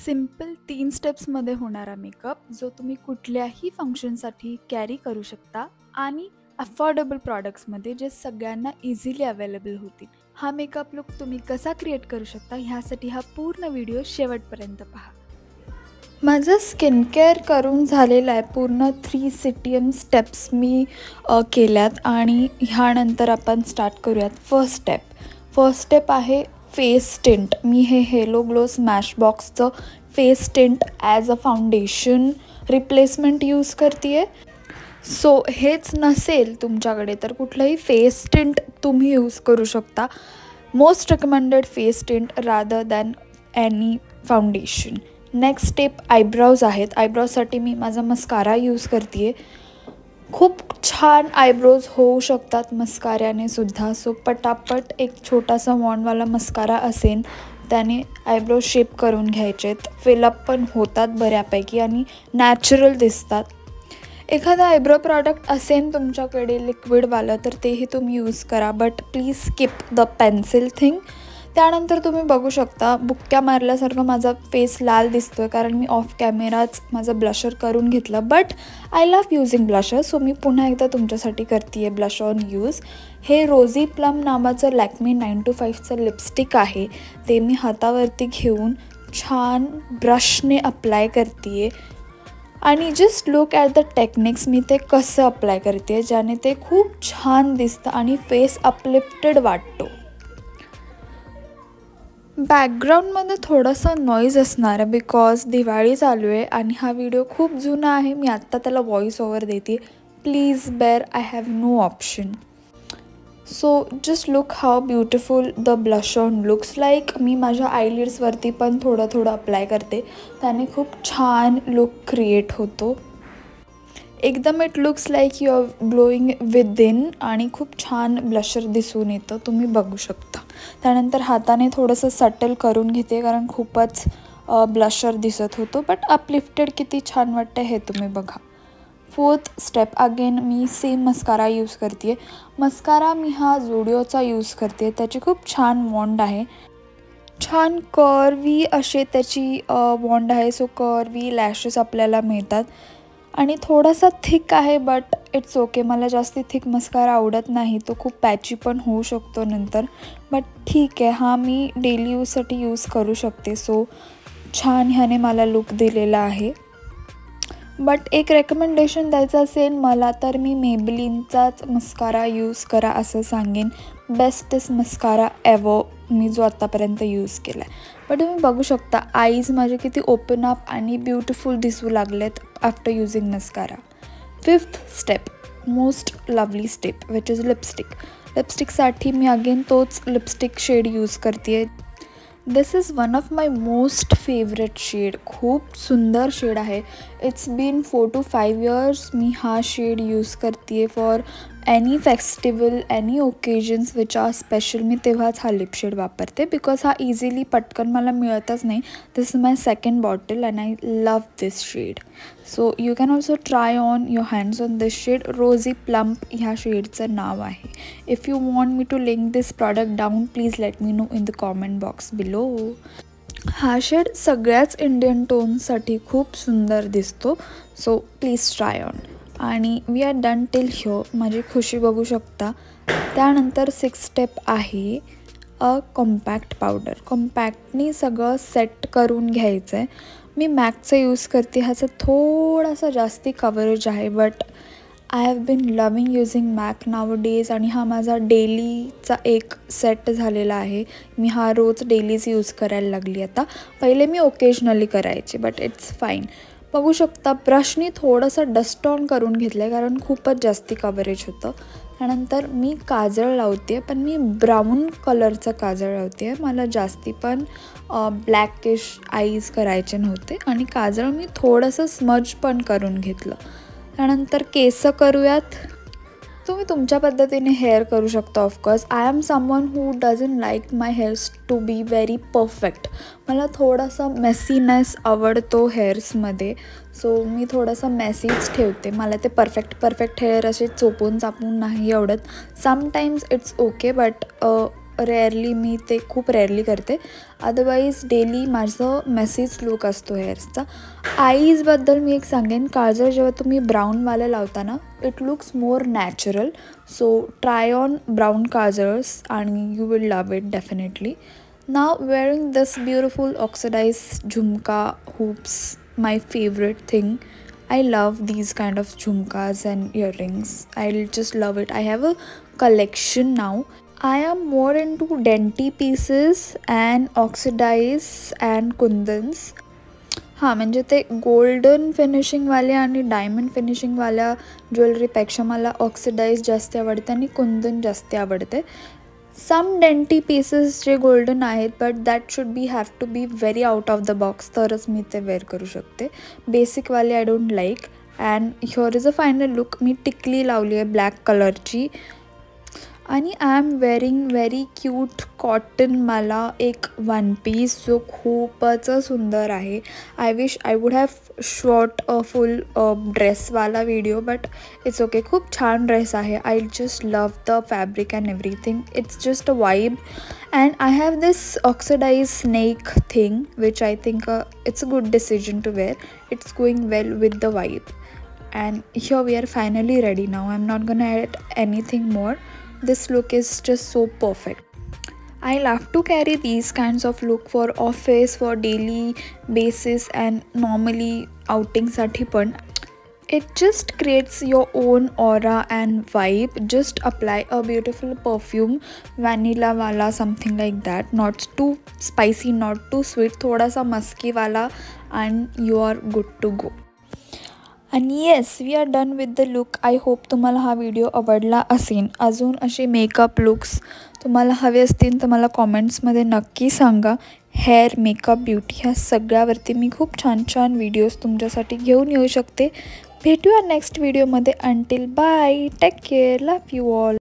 Simple 3 स्टेप्समध्ये होणारा makeup जो तुम्ही कुठल्याही फंक्शनसाठी कॅरी करू शकता आणि अफोर्डेबल प्रॉडक्ट्समध्ये जे सगळ्यांना इझिली अवेलेबल होतील. हा मेकअप लुक तुम्ही कसा क्रिएट करू शकता ह्यासाठी हा पूर्ण व्हिडिओ शेवटपर्यंत पहा. माझं स्किन केअर करून झालेलं आहे. पूर्ण 3 CTM स्टेप्स मी केल्यात आणि ह्यानंतर आपण स्टार्ट करूयात. फर्स्ट स्टेप आहे फेस टिंट. मी हे हेलो ग्लो स्मॅशबॉक्सचं face tint as a foundation replacement use करते आहे. सो हेच नसेल तुमच्याकडे तर कुठलंही फेस टिंट तुम्ही यूज करू शकता. Most recommended face tint rather than any foundation. Next step eyebrows आहेत. आयब्राऊजसाठी मी माझा मस्कारा यूज करते आहे. खूप छान आयब्रोज होऊ शकतात मस्काऱ्याने सुद्धा. सो पटापट एक छोटासा वॉन्डवाला मस्कारा असेल त्याने आयब्रो शेप करून घ्यायचेत. फिलअप पण होतात बऱ्यापैकी आणि नॅचरल दिसतात. एखादा आयब्रो प्रॉडक्ट असेल तुमच्याकडे लिक्विडवालं तर तेही तुम्ही यूज करा, but please skip the pencil thing. त्यानंतर तुम्ही बघू शकता बुक्क्या मारल्यासारखं माझा फेस लाल दिसतो आहे कारण मी ऑफ कॅमेराच माझं ब्लशर करून घेतलं. But I love using blusher, so मी पुन्हा एकदा तुमच्यासाठी करते आहे ब्लश ऑन यूज. हे रोझी प्लम नावाचं लॅक्मे 925चं लिपस्टिक आहे. ते मी हातावरती घेऊन छान ब्रशने अप्लाय करते आहे आणि just look at the techniques. मी ते कसं अप्लाय करते आहे ज्याने ते खूप छान दिसतं आणि फेस अपलिफ्टेड वाटतो. बॅकग्राऊंडमध्ये थोडंसं नॉईज असणार आहे बिकॉज दिवाळी चालू आहे आणि हा व्हिडिओ खूप जुना आहे. मी आत्ता त्याला व्हॉईस ओव्हर देते. Please bear, I have no option. So just look how beautiful the blush on looks like. मी माझ्या आयलिड्सवरती पण थोडं अप्लाय करते. त्याने खूप छान लुक क्रिएट होतो. एकदम it looks like you are blowing within आणि खूप छान ब्लशर दिसून येतं, तुम्ही बघू शकता. त्यानंतर हाताने थोडंसं सटल करून घेते कारण खूपच ब्लशर दिसत होतो. बट अपलिफ्टेड किती छान वाटतं हे तुम्ही बघा. फोर्थ स्टेप अगेन मी सेम मस्कारा यूज करते आहे. मस्कारा मी हा झुडिओचा यूज करते. त्याची खूप छान वॉन्ड आहे. छान कर्वी असे त्याची वॉन्ड आहे. सो कर्वी लॅशेस आपल्याला मिळतात आणि थोडासा थिक आहे बट इट्स ओके. मला जास्ती थिक मस्कारा आवडत नाही, तो खूप पॅची पण होऊ शकतो नंतर. बट ठीक आहे, हा मी डेली यूजसाठी यूज करू शकते. सो छान ह्याने मला लुक दिलेला आहे. बट एक रेकमेंडेशन द्यायचं असेल मला तर मी मेबलिनचाच मस्कारा यूज करा असं सांगेन. बेस्टेस्ट मस्कारा एव्हर मी जो आत्तापर्यंत यूज केला आहे. बट तुम्ही बघू शकता आईज माझे किती ओपन अप आणि ब्युटिफुल दिसू लागलेत after using mascara. Fifth step, most lovely step which is lipstick. लिपस्टिकसाठी मी अगेन तोच लिपस्टिक शेड यूज करते आहे. This is one of my most favourite shade. खूप सुंदर शेड आहे. इट्स बीन 4 to 5 years मी हा शेड यूज करते आहे for any festival, any occasions which are special. मी तेव्हाच हा लिप शेड वापरते बिकॉज हा इझिली पटकन मला मिळतच नाही. दिस is my second bottle and I love this shade. So you can also try on your hands on this shade. Rosy plump ह्या शेडचं नाव आहे. If you want me to link this product down please let me know in the comment box below. हा shade सगळ्याच Indian टोनसाठी खूप सुंदर दिसतो. So please try on. आणि वी आर डन टिल ह्यो. माझी खुशी बघू शकता. त्यानंतर 6th स्टेप आहे अ कॉम्पॅक्ट पावडर. कॉम्पॅक्टनी सगळं सेट करून घ्यायचं आहे. मी मॅकचं यूज करते. ह्याचं थोडासा जास्ती कव्हरेज आहे but I have been loving using Mac nowadays आणि हा माझा डेलीचा एक सेट झालेला आहे. मी हा रोज डेलीज यूज करायला लागली आता. पहिले मी ओकेजनली करायचे बट इट्स फाईन. बघू शकता ब्रशनी थोडंसं डस्ट ऑन करून घेतलं आहे कारण खूपच जास्ती कव्हरेज होतं. त्यानंतर मी काजळ लावते आहे पण मी ब्राऊन कलरचं काजळ लावते आहे. मला जास्ती पण ब्लॅकिश आईज करायचे नव्हते आणि काजळ मी थोडंसं स्मज पण करून घेतलं. त्यानंतर केस करूयात. तुम्ही तुमच्या पद्धतीने हेअर करू शकता. Of course I am someone who doesn't like my hairs to be very perfect. मला थोडासा मेसीनेस आवडतो हेअर्समध्ये. सो मी थोडंसं मेसीच ठेवते. मला ते परफेक्ट हेअर असे चोपून चापून नाही आवडत. Sometimes it's okay but rarely मी ते खूप रेअरली करते. अदरवाईज डेली माझं मेसीच लुक असतो हेअर्सचा. आईजबद्दल मी एक सांगेन, काजळ जेव्हा तुम्ही ब्राऊनवालं लावता ना, it looks more natural. So try on brown काजळ्स आणि you will love it definitely. Now wearing this beautiful oxidized jhumka hoops, my favorite thing. I love these kind of jhumkas and earrings. I'll just love it. I have a collection now. I am more into dainty pieces and oxidized and kundans. हां, म्हणजे ते golden फिनिशिंगवाले आणि diamond फिनिशिंगवाल्या ज्वेलरीपेक्षा मला oxidise जास्त आवडते आणि कुंदन जास्त आवडते. सम डेंटी पीसेस जे गोल्डन आहेत, but that should have to be very out of the box, तरच मी ते वेअर करू शकते. बेसिकवाले I don't like. And here is a final look. मी टिकली लावली आहे ब्लॅक कलरची आणि I am wearing very cute कॉटनवाला एक वन पीस जो खूपच सुंदर आहे. I wish I would have shot a full ड्रेसवाला व्हिडिओ, बट इट्स ओके. खूप छान ड्रेस आहे. I just love the fabric and everything. It's just a vibe. And I have this oxidise snake thing which I think it's a good decision to wear. It's going well with the vibe. And here we are finally ready now. I'm not gonna add anything more. This look is just so perfect. I love to carry these kinds of look for office, for daily basis and normally outing साठी पण. It just creates your own aura and vibe. Just apply a beautiful perfume, vanilla wala, something like that. Not too spicy, not too sweet, thoda sa musky wala, and you are good to go. आणि yes, we are done with the look. I hope तुम्हाला हा video आवडला असेल. अजून असे makeup looks तुम्हाला हवे असतील तर मला कॉमेंट्समध्ये नक्की सांगा. हेअर, मेकअप, ब्युटी ह्या सगळ्यावरती मी खूप छान छान व्हिडिओज तुमच्यासाठी घेऊन येऊ शकते. भेटूया नेक्स्ट व्हिडिओमध्ये. Until bye, take care, love you all.